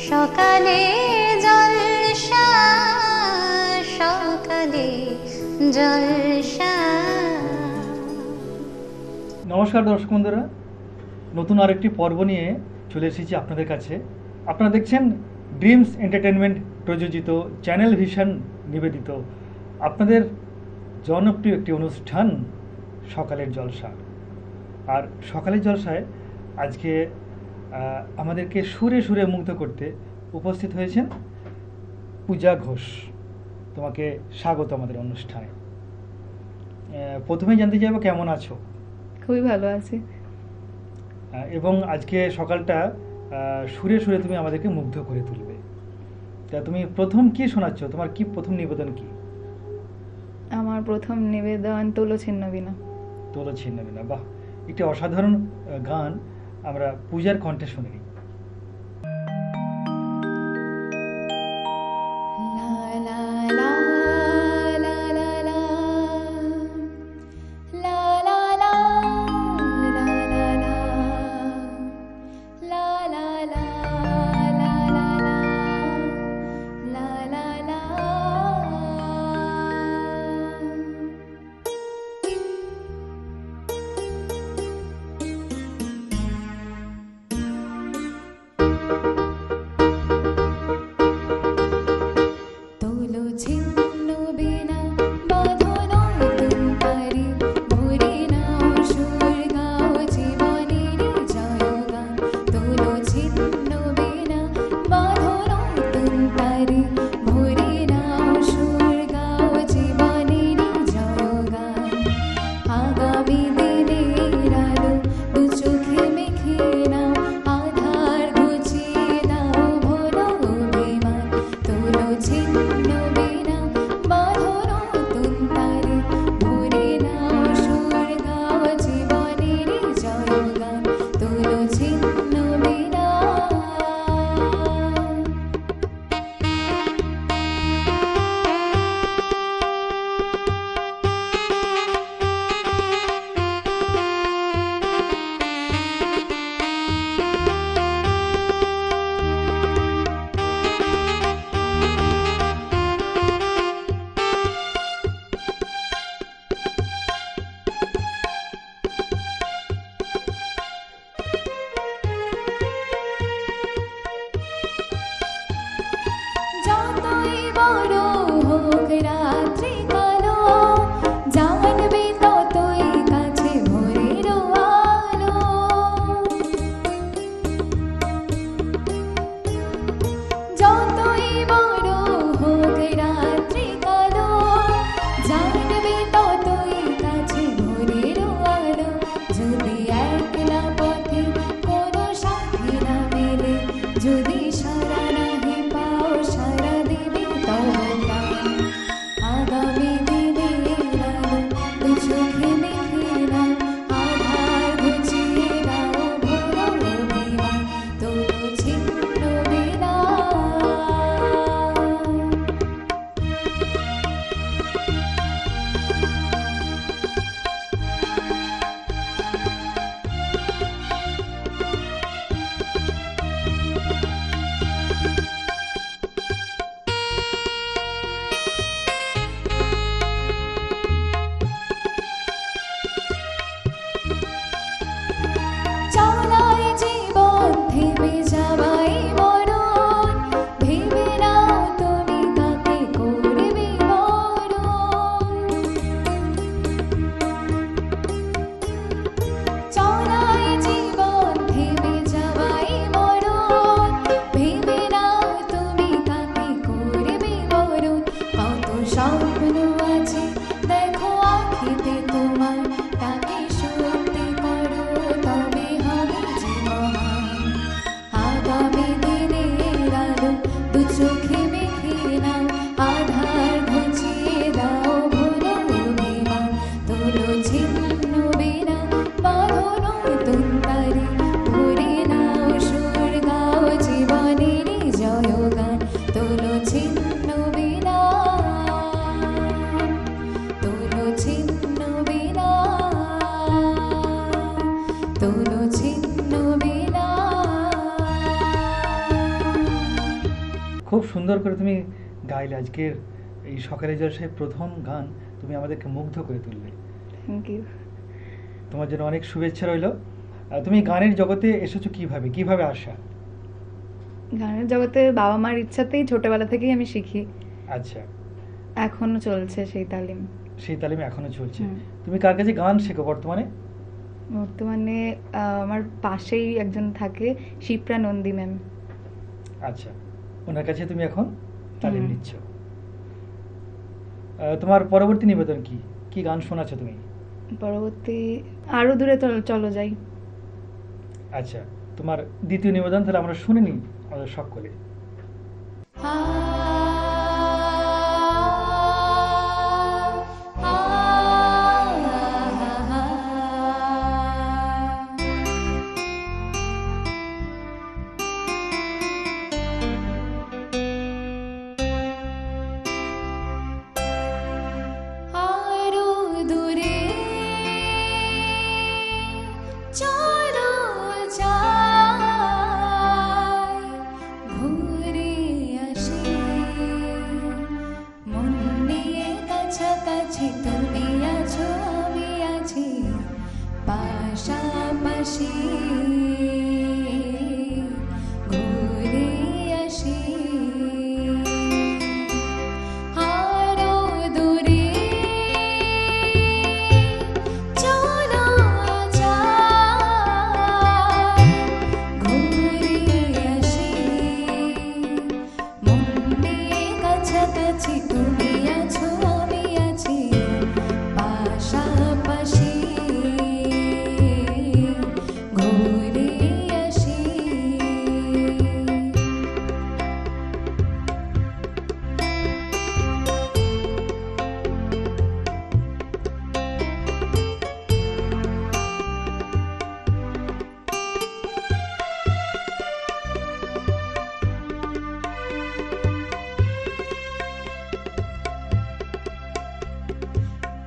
সকালে জলসা সকালে জলসা। নমস্কার দর্শক বন্ধুরা, নতুন আরেকটি পর্ব নিয়ে চলে এসেছি আপনাদের কাছে। আপনারা দেখছেন ড্রিমস এন্টারটেনমেন্ট প্রযোজিত চ্যানেল ভিশন নিবেদিত আপনাদের জনপ্রিয় একটি অনুষ্ঠান সকালের জলসা। আর সকালের জলসায় আজকে আমাদেরকে সুরে সুরে মুগ্ধ করতে উপস্থিত হয়েছেন পূজা ঘোষ। তোমাকে স্বাগত আমাদের অনুষ্ঠানে। প্রথমেই জানতে চাইবো কেমন আছো? খুবই ভালো আছি। এবং আজকে সকালটা সুরে সুরে তুমি আমাদেরকে মুগ্ধ করে তুলবে। তা তুমি প্রথম কি শোনাচ্ছ? তোমার কি প্রথম নিবেদন কি? আমার প্রথম নিবেদন তোলো ছিন্ন বিনা। তোলো ছিন্ন বিনা, বাহ, একটি অসাধারণ গান। আমরা পূজার কণ্ঠে শুনে নিই। খুব সুন্দর করে তুমি গাইলে আজকের এই সকালে জলসায় প্রথম গান, তুমি আমাদেরকে মুগ্ধ করে তুললে। Thank you. তোমার জন্য অনেক শুভেচ্ছা রইলো। তুমি গানের জগতে এসেছো কিভাবে আসা? গানের জগতে বাবা মার ইচ্ছাতেই ছোটবেলা থেকেই আমি শিখি, আচ্ছা, এখনো চলছে সেই তালিম। সেই তালিমে এখনো চলছে। হুম। তুমি কার কাছে গান শেখো বর্তমানে? বর্তমানে আমার পাশেই একজন থাকে, শিপ্রা নন্দী ম্যাম। আচ্ছা, ওনার কাছে তুমি এখন তালিম হুম। নিচ্ছ। তোমার পরবর্তী নিবেদন কি কি গান শোনাচ্ছ তুমি? পরবর্তী আরো দূরে চলো যাই। আচ্ছা, তোমার দ্বিতীয় নিবেদন তাহলে আমরা শুনে নিই আমাদের সকলে। আরো দূরে চলো যাই, ঘুরে আসি, মন নিয়ে কাছাকাছি তুমি আছো আমি আছি পাশাপাশি, ঘুরে আসি। আরো দূরে চলো যাই, ঘুরে আসি, মন নিয়ে কাছাকাছি তুমি আছো আমি আছি পাশাপাশি, ঘুরে আসি।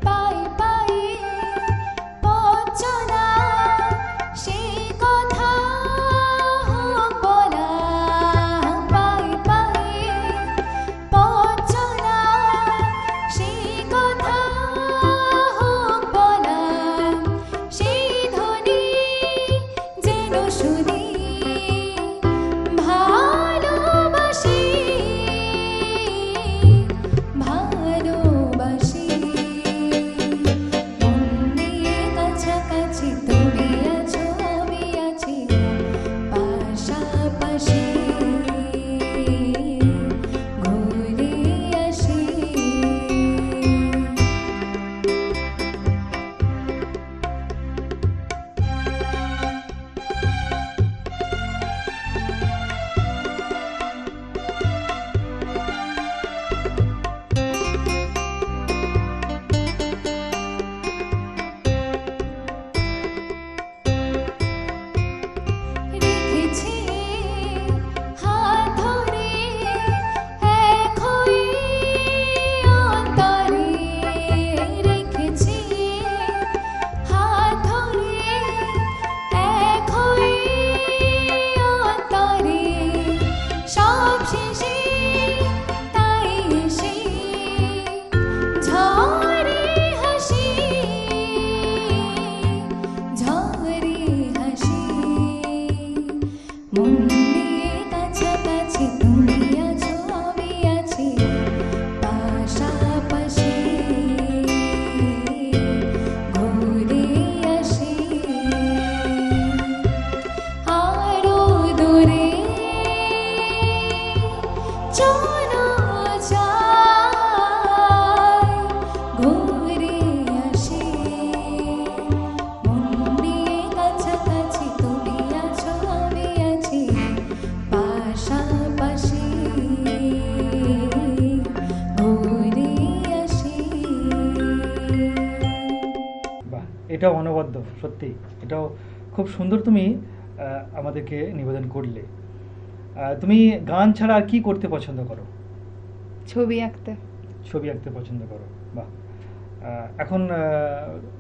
পাই পাই পথ চলা, সেই কথা হোক বলা, পাই পাই পথ চলা, সেই কথা হোক বলা, সেই ধ্বনি যেন শুনি ভালোবাসি, ভালোবাসি, মন নিয়ে কাছাকাছি তুমি আছো আমি আছি পাশাপাশি, ঘুরে আসি। রেখেছি হাত ধরে এক হয়ে অন্তরে, রেখেছি হাত ধরে এক হয়ে অন্তরে, সব শেষে তাই এসে ঝরে হাসি, ঝরে হাসি, মন নিয়ে কাছাকাছি তুমি আছো আমি আছি পাশাপাশি, ঘুরে আসি। আরো দূরে চলো যাই, ঘুরে আসি, মন নিয়ে কাছাকাছি তুমি আছো আমি আছি পাশাপাশি, ঘুরে আসি। বাহ, এটাও অনবদ্য, সত্যি এটাও খুব সুন্দর তুমি আমাদেরকে নিবেদন করলে। তুমি গান ছাড়া আর কি করতে পছন্দ করো? ছবি আঁকতে। ছবি আঁকতে পছন্দ করো, বাহ। এখন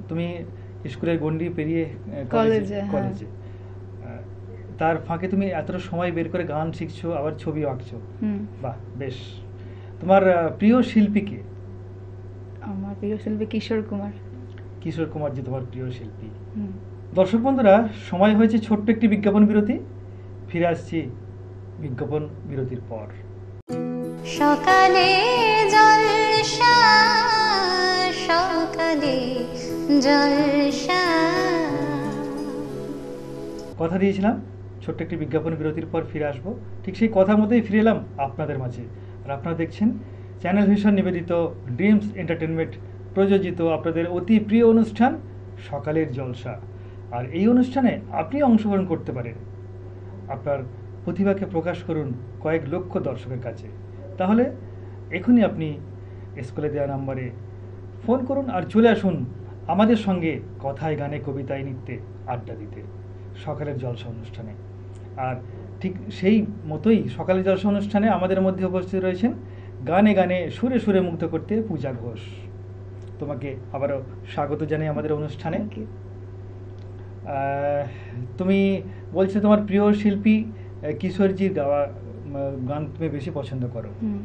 তুমি স্কুলের গণ্ডি পেরিয়ে কলেজে, হ্যাঁ। কলেজে তার ফাঁকে তুমি এতটা সময় বের করে গান শিখছো, আবার ছবিও আঁকছো। হুম। বাহ, বেশ। তোমার প্রিয় শিল্পী কে? আমার প্রিয় শিল্পী কিশোর কুমার। কিশোর কুমার জি তোমার প্রিয় শিল্পী। হুম। দর্শক বন্ধুরা, সময় হয়েছে ছোট্ট একটি বিজ্ঞাপন বিরতি। ফিরে আসছি বিজ্ঞাপন বিরতির পর। সকালে জলসা, সকালে জলসা। কথা দিয়েছিলাম ছোট্ট একটি বিজ্ঞাপন বিরতির পর ফিরে আসবো, ঠিক সেই কথার মধ্যেই ফিরে এলাম আপনাদের মাঝে। আর আপনারা দেখছেন চ্যানেল ভিশন নিবেদিত, ড্রিমস এন্টারটেনমেন্ট প্রযোজিত আপনাদের অতি প্রিয় অনুষ্ঠান সকালের জলসা। আর এই অনুষ্ঠানে আপনি অংশগ্রহণ করতে পারেন, আপনার প্রতিভাকে প্রকাশ করুন কয়েক লক্ষ দর্শকের কাছে। তাহলে এখনই আপনি স্কুলে দেওয়া নাম্বারে ফোন করুন আর চলে আসুন আমাদের সঙ্গে কথায়, গানে, কবিতায়, নৃত্যে আড্ডা দিতে সকালের জলসা অনুষ্ঠানে। আর ঠিক সেই মতোই সকালের জলসা অনুষ্ঠানে আমাদের মধ্যে উপস্থিত রয়েছেন গানে গানে সুরে সুরে মুগ্ধ করতে পূজা ঘোষ। তোমাকে আবারও স্বাগত জানাই আমাদের অনুষ্ঠানে। Thank you. তুমি বলছো তোমার প্রিয় শিল্পী কিশোরজির গাওয়া গান তুমি বেশি পছন্দ করো। হুম।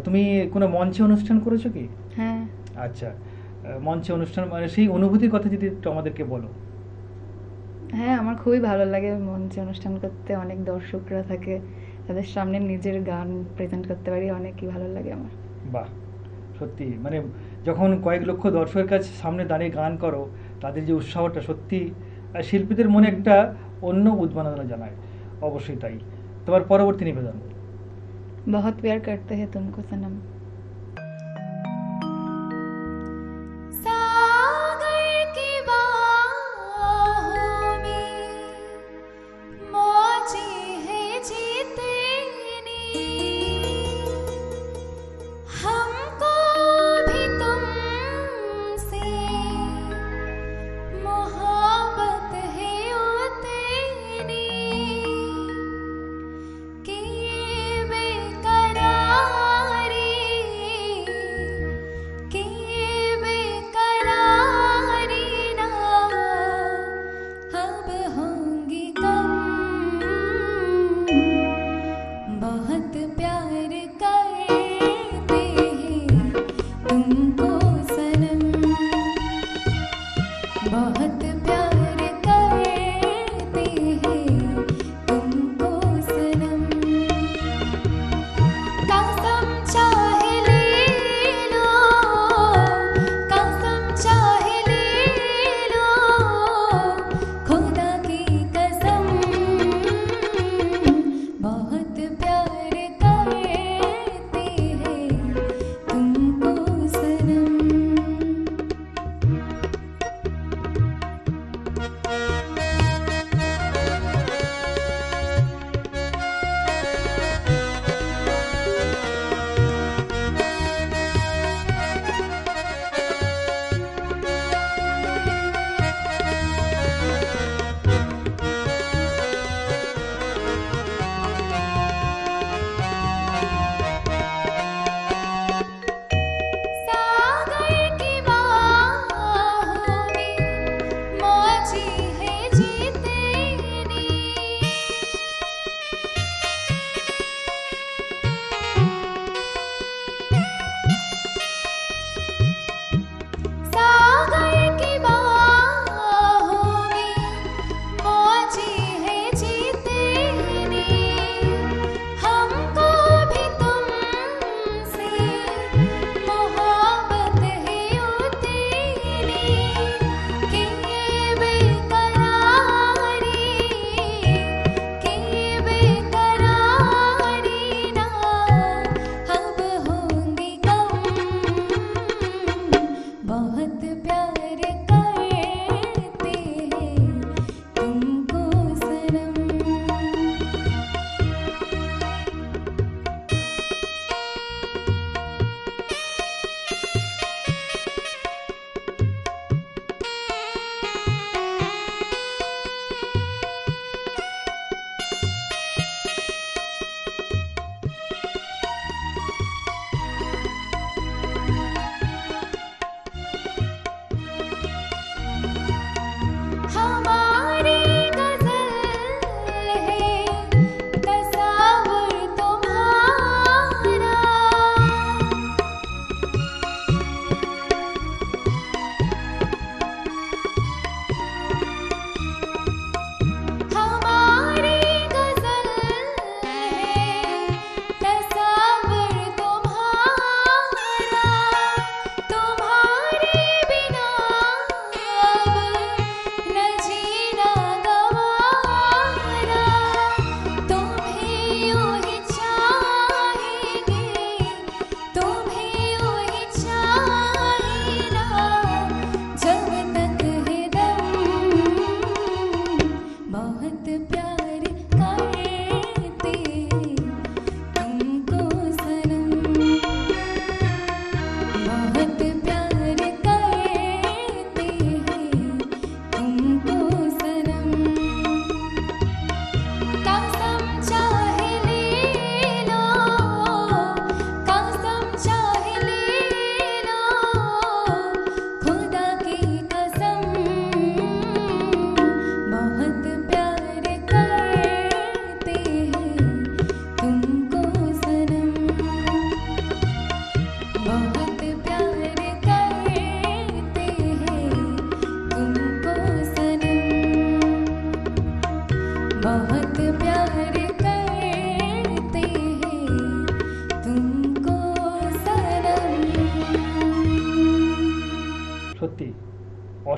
তুমি কোনো মঞ্চে অনুষ্ঠান করেছো কি? হ্যাঁ। আচ্ছা, মঞ্চে অনুষ্ঠান মানে সেই অনুভূতির কথা যদি একটু আমাদেরকে বলো। হ্যাঁ, আমার খুবই ভালো লাগে মঞ্চে অনুষ্ঠান করতে, অনেক দর্শকরা থাকে, তাদের সামনে নিজের গান প্রেজেন্ট করতে পারি, অনেকই ভালো লাগে আমার। বাহ, সত্যি মানে যখন কয়েক লক্ষ দর্শকের কাছে সামনে দাঁড়িয়ে গান করো, তাদের যে উৎসাহটা সত্যি শিল্পীদের মনে একটা অন্য উদ্মাননা জানায়। অবশ্যই তাই। তোমার পরবর্তী নিবেদন। बहुत प्यार करते हैं तुमको सनम। सागर की बाहों में मौजी है जीतनी, हमको भी तुमसे मोहब्बत है उतनी कि बेकरारी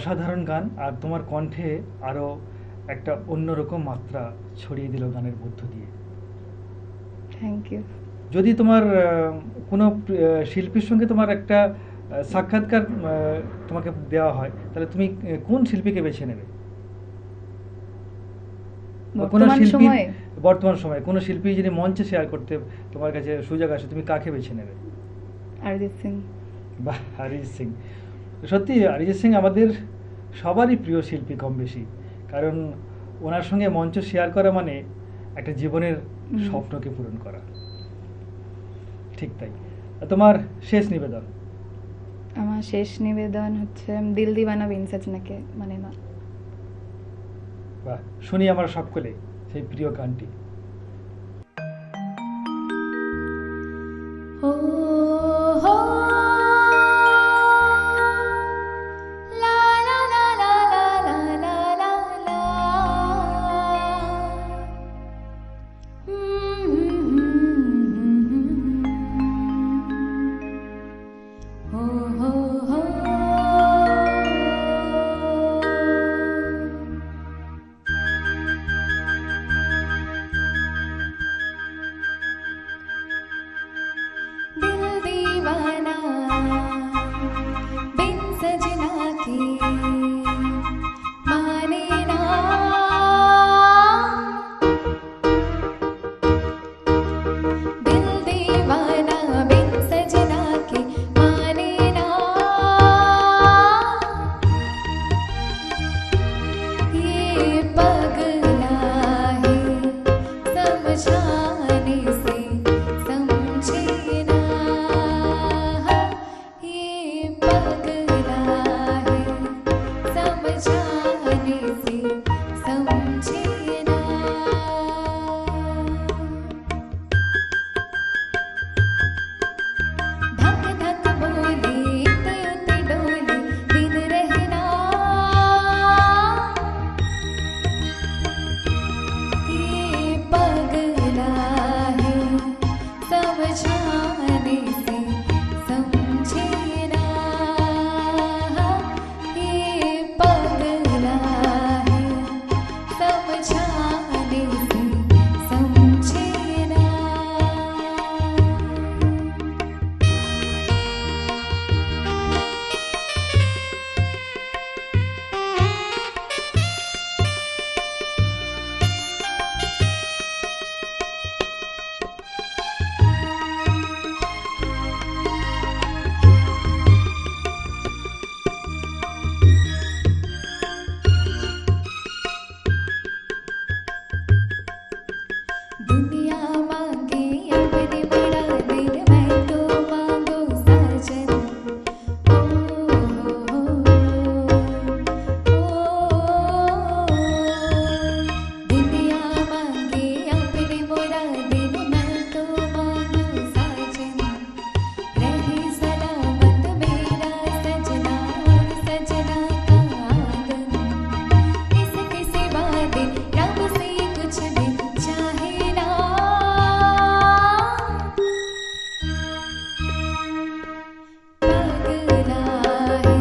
অসাধারণ গান, আর তোমার কণ্ঠে আরও একটা অন্যরকম মাত্রা ছড়িয়ে দিল গানের মধ্য দিয়ে। Thank you. যদি তোমার কোনো শিল্পীর সঙ্গে তোমার একটা সাক্ষাৎকার তোমাকে দেওয়া হয়, তাহলে তুমি কোন শিল্পীকে বেছে নেবে? বা কোনো বর্তমান শিল্পী, সময়ে বর্তমান সময়ে কোনো শিল্পী যদি মঞ্চে শেয়ার করতে তোমার কাছে সুযোগ আসে, তুমি কাকে বেছে নেবে? অরিজিৎ সিং। বাহ, অরিজিৎ সিং। সত্যি অরিজিৎ সিং আমাদের সবারই প্রিয় শিল্পী কম বেশি, কারণ ওনার সঙ্গে মঞ্চ শেয়ার করা মানে একটা জীবনের স্বপ্নকে পূরণ করা। ঠিক তাই। তোমার শেষ নিবেদন? আমার শেষ নিবেদন হচ্ছে দিল দিওয়ানা বিন সজনাকে মানে না। বাহ, শুনি আমরা সকলে সেই প্রিয় গানটি। ओ हो ला ला ला ला ला ला ला ला हो हो दिल दीवाना बिन सजना के माने ना दिल दीवाना बिन सजना के माने ना ये पगला है समझाने से समझे ना ये पगला है समझाने से समझे ना धक धक बोले इते उते डोले दिन रहना ये पगला है समझाने से समझे ना ये पगला है समझाने से समझे ना दुनिया मांगे अपने बड़ा दिन मैं तो मांगू साजन ओ दुनिया मांगे अपने बड़ा दिन मैं तो मांगू साजन रहे सलामत मेरा सजना और सजना का आंगन इसके सिवा दे रब से कुछ भी चाहे ना पगला है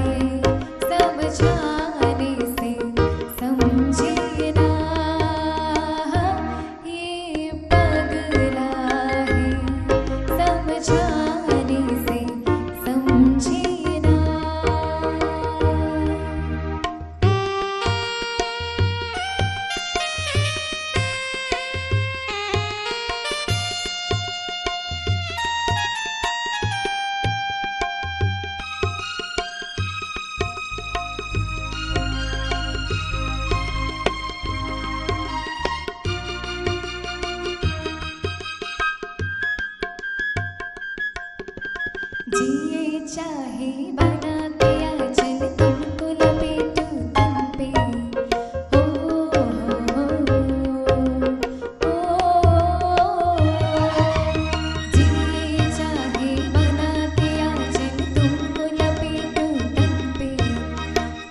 समझाने से समझे ना ये पगला है समझाने से समझे ना जिए चाहे बना के आंचल तुमको लपेटूं तुम पे ओ जिए चाहे बना के आंचल तुमको लपेटूं तुम पे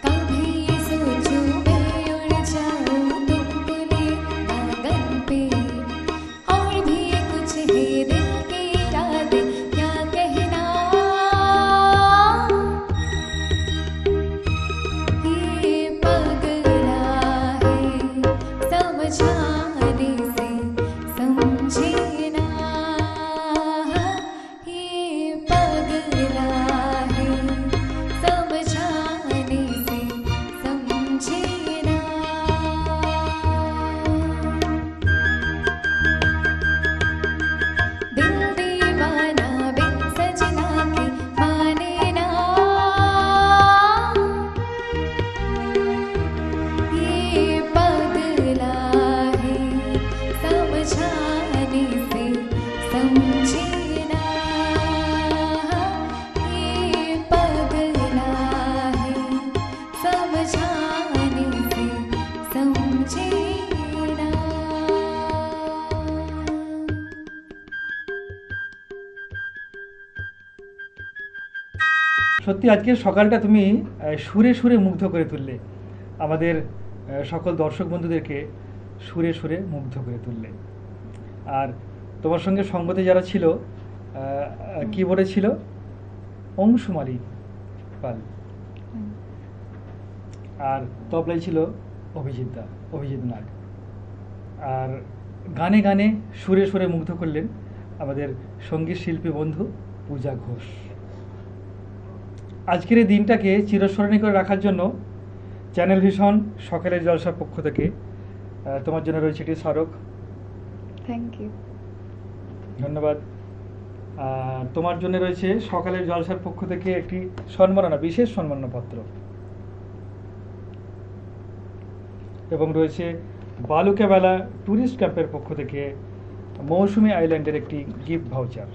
कभी ये सोचूं मैं उड़ जाऊं तुमको ले गगन पे और भी कुछ है दिल के इरादे क्या कहना সত্যি আজকের সকালটা তুমি সুরে সুরে মুগ্ধ করে তুললে, আমাদের সকল দর্শক বন্ধুদেরকে সুরে সুরে মুগ্ধ করে তুললে। আর তোমার সঙ্গে সঙ্গতে যারা ছিল, কিবোর্ডে ছিল অংশুমালী পাল, আর তবলায় ছিল অভিজিৎ নাগ, আর গানে গানে সুরে সুরে মুগ্ধ করলেন আমাদের সঙ্গীত শিল্পী বন্ধু পূজা ঘোষ। আজকের এই দিনটাকে চিরস্মরণীয় করে রাখার জন্য চ্যানেল ভিশন সকালের জলসার পক্ষ থেকে তোমার জন্য রয়েছে একটি স্মারক। Thank you. ধন্যবাদ। আর তোমার জন্য রয়েছে সকালের জলসার পক্ষ থেকে একটি সম্মাননা, বিশেষ সম্মাননাপত্র, এবং রয়েছে বালুকা বেলা ট্যুরিস্ট ক্যাম্পের পক্ষ থেকে মৌসুমী আইল্যান্ডের একটি গিফট ভাউচার,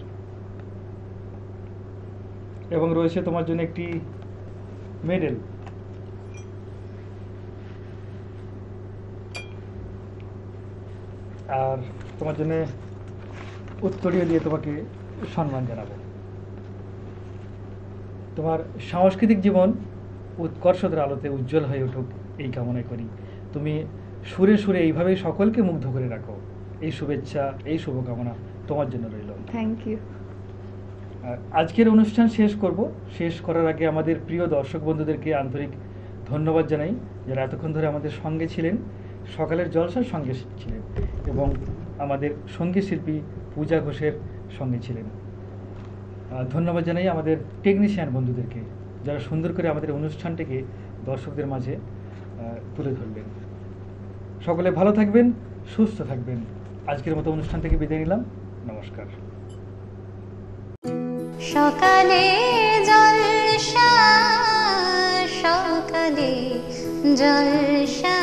এবং রয়েছে তোমার জন্য একটি মেডেল। আর তোমার জন্য উত্তরীয় দিয়ে তোমাকে সম্মান জানাবো। তোমার সাংস্কৃতিক জীবন উৎকর্ষতার আলোতে উজ্জ্বল হয়ে উঠুক এই কামনাই করি। তুমি সুরে সুরে এইভাবেই সকলকে মুগ্ধ করে রাখো, এই শুভেচ্ছা, এই শুভকামনা তোমার জন্য রইল। Thank you. আজকের অনুষ্ঠান শেষ করার আগে আমাদের প্রিয় দর্শক বন্ধুদেরকে আন্তরিক ধন্যবাদ জানাই, যারা এতক্ষণ ধরে আমাদের সঙ্গে ছিলেন, সকালের জলসার সঙ্গে ছিলেন, এবং আমাদের সঙ্গীত শিল্পী পূজা ঘোষের সঙ্গে ছিলেন। ধন্যবাদ জানাই আমাদের টেকনিশিয়ান বন্ধুদেরকে, যারা সুন্দর করে আমাদের অনুষ্ঠানটিকে দর্শকদের মাঝে তুলে ধরলেন। সকলে ভালো থাকবেন, সুস্থ থাকবেন। আজকের মতো অনুষ্ঠান থেকে বিদায় নিলাম। নমস্কার। সকালে জলসা, সকালে জলসা।